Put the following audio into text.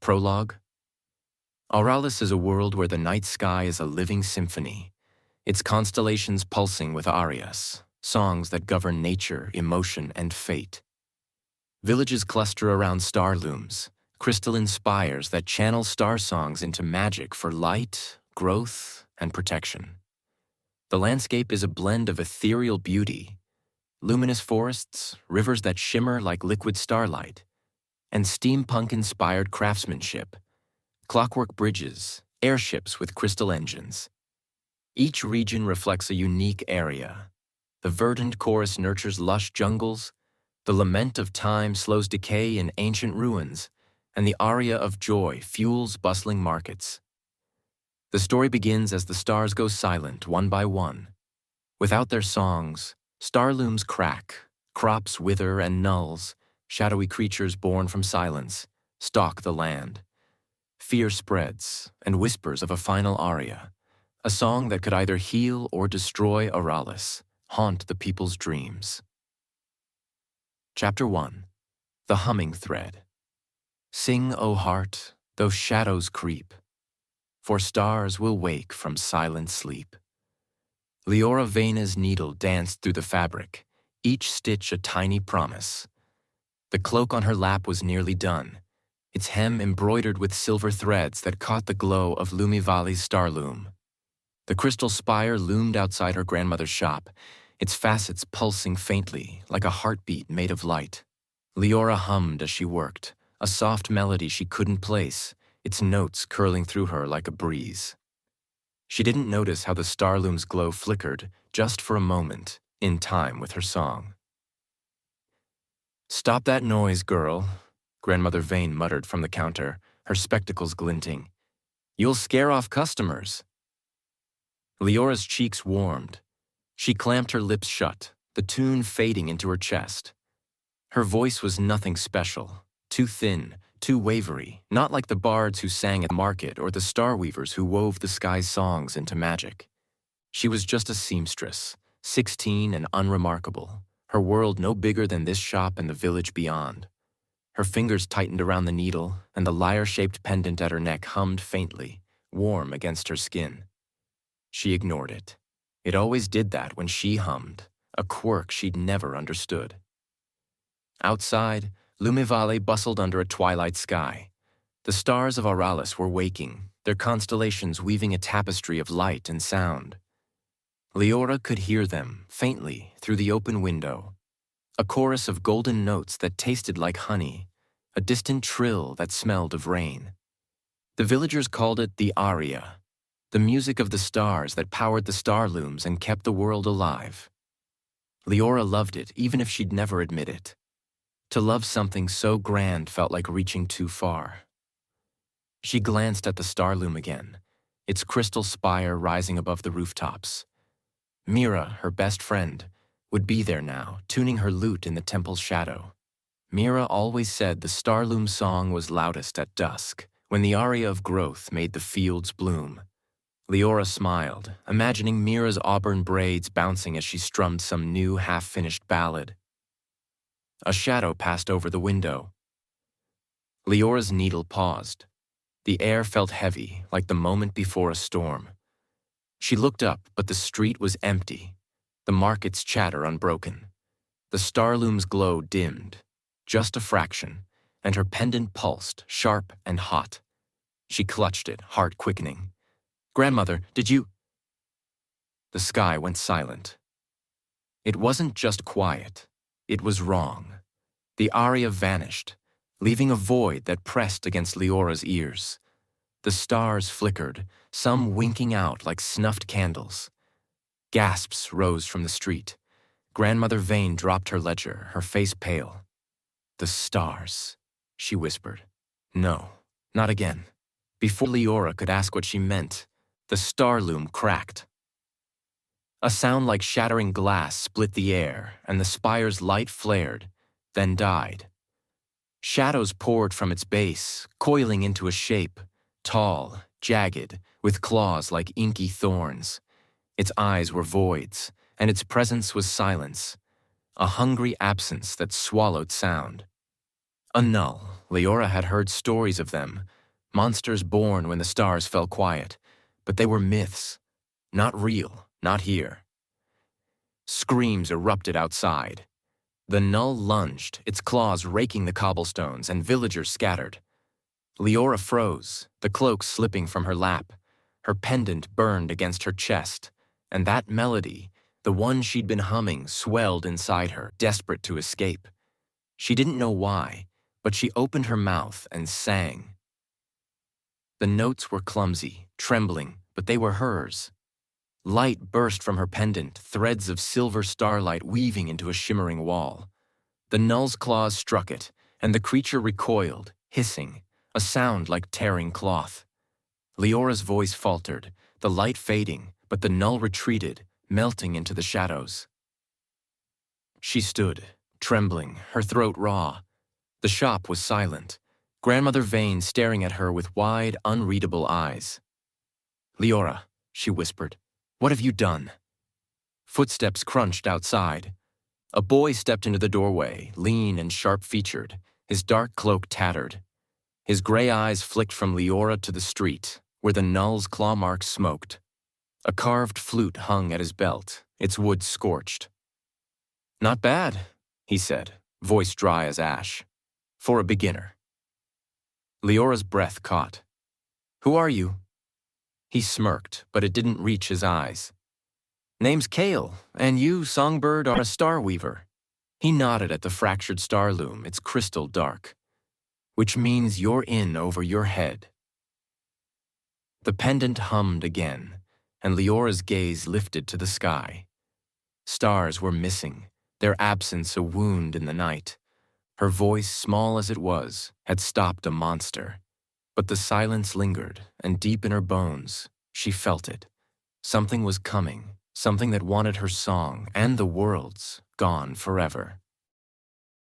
Prologue. Auralis is a world where the night sky is a living symphony, its constellations pulsing with arias, songs that govern nature, emotion, and fate. Villages cluster around star looms, crystalline spires that channel star songs into magic for light, growth, and protection. The landscape is a blend of ethereal beauty, luminous forests, rivers that shimmer like liquid starlight, and steampunk-inspired craftsmanship, clockwork bridges, airships with crystal engines. Each region reflects a unique area. The verdant chorus nurtures lush jungles, the lament of time slows decay in ancient ruins, and the aria of joy fuels bustling markets. The story begins as the stars go silent one by one. Without their songs, star looms crack, crops wither, and nulls, shadowy creatures born from silence, stalk the land. Fear spreads, and whispers of a final aria, a song that could either heal or destroy Auralis, haunt the people's dreams. Chapter 1. The Humming Thread. Sing, O heart, though shadows creep, for stars will wake from silent sleep. Liora Veyne's needle danced through the fabric, each stitch a tiny promise. The cloak on her lap was nearly done, its hem embroidered with silver threads that caught the glow of Lumivali's star loom. The crystal spire loomed outside her grandmother's shop, its facets pulsing faintly like a heartbeat made of light. Liora hummed as she worked, a soft melody she couldn't place, its notes curling through her like a breeze. She didn't notice how the star loom's glow flickered, just for a moment, in time with her song. "Stop that noise, girl," Grandmother Veyne muttered from the counter, her spectacles glinting. "You'll scare off customers." Leora's cheeks warmed. She clamped her lips shut, the tune fading into her chest. Her voice was nothing special, too thin, too wavery, not like the bards who sang at the market or the Starweavers who wove the sky's songs into magic. She was just a seamstress, 16 and unremarkable, her world no bigger than this shop and the village beyond. Her fingers tightened around the needle, and the lyre-shaped pendant at her neck hummed faintly, warm against her skin. She ignored it. It always did that when she hummed, a quirk she'd never understood. Outside, Lumivale bustled under a twilight sky. The stars of Auralis were waking, their constellations weaving a tapestry of light and sound. Liora could hear them, faintly, through the open window. A chorus of golden notes that tasted like honey, a distant trill that smelled of rain. The villagers called it the aria, the music of the stars that powered the star looms and kept the world alive. Liora loved it, even if she'd never admit it. To love something so grand felt like reaching too far. She glanced at the star loom again, its crystal spire rising above the rooftops. Mira, her best friend, would be there now, tuning her lute in the temple's shadow. Mira always said the star loom song was loudest at dusk, when the aria of growth made the fields bloom. Liora smiled, imagining Mira's auburn braids bouncing as she strummed some new half-finished ballad. A shadow passed over the window. Leora's needle paused. The air felt heavy, like the moment before a storm. She looked up, but the street was empty, the market's chatter unbroken. The star loom's glow dimmed, just a fraction, and her pendant pulsed, sharp and hot. She clutched it, heart quickening. "Grandmother, did you—" The sky went silent. It wasn't just quiet, it was wrong. The aria vanished, leaving a void that pressed against Leora's ears. The stars flickered, some winking out like snuffed candles. Gasps rose from the street. Grandmother Veyne dropped her ledger, her face pale. "The stars," she whispered. "No, not again." Before Liora could ask what she meant, the star loom cracked. A sound like shattering glass split the air, and the spire's light flared, then died. Shadows poured from its base, coiling into a shape, tall, jagged, with claws like inky thorns. Its eyes were voids, and its presence was silence, a hungry absence that swallowed sound. "A null," Liora had heard stories of them, monsters born when the stars fell quiet, but they were myths, not real, not here. Screams erupted outside. The null lunged, its claws raking the cobblestones, and villagers scattered. Liora froze, the cloak slipping from her lap. Her pendant burned against her chest, and that melody, the one she'd been humming, swelled inside her, desperate to escape. She didn't know why, but she opened her mouth and sang. The notes were clumsy, trembling, but they were hers. Light burst from her pendant, threads of silver starlight weaving into a shimmering wall. The null's claws struck it, and the creature recoiled, hissing, a sound like tearing cloth. Liora's voice faltered, the light fading, but the null retreated, melting into the shadows. She stood, trembling, her throat raw. The shop was silent, Grandmother Veyne staring at her with wide, unreadable eyes. "Liora," she whispered, "what have you done?" Footsteps crunched outside. A boy stepped into the doorway, lean and sharp-featured, his dark cloak tattered. His gray eyes flicked from Liora to the street, where the null's claw marks smoked. A carved flute hung at his belt, its wood scorched. "Not bad," he said, voice dry as ash. "For a beginner." Liora's breath caught. "Who are you?" He smirked, but it didn't reach his eyes. "Name's Kale, and you, Songbird, are a Starweaver." He nodded at the fractured star loom, its crystal dark. "Which means you're in over your head." The pendant hummed again, and Liora's gaze lifted to the sky. Stars were missing, their absence a wound in the night. Her voice, small as it was, had stopped a monster. But the silence lingered, and deep in her bones, she felt it. Something was coming, something that wanted her song and the world's gone forever.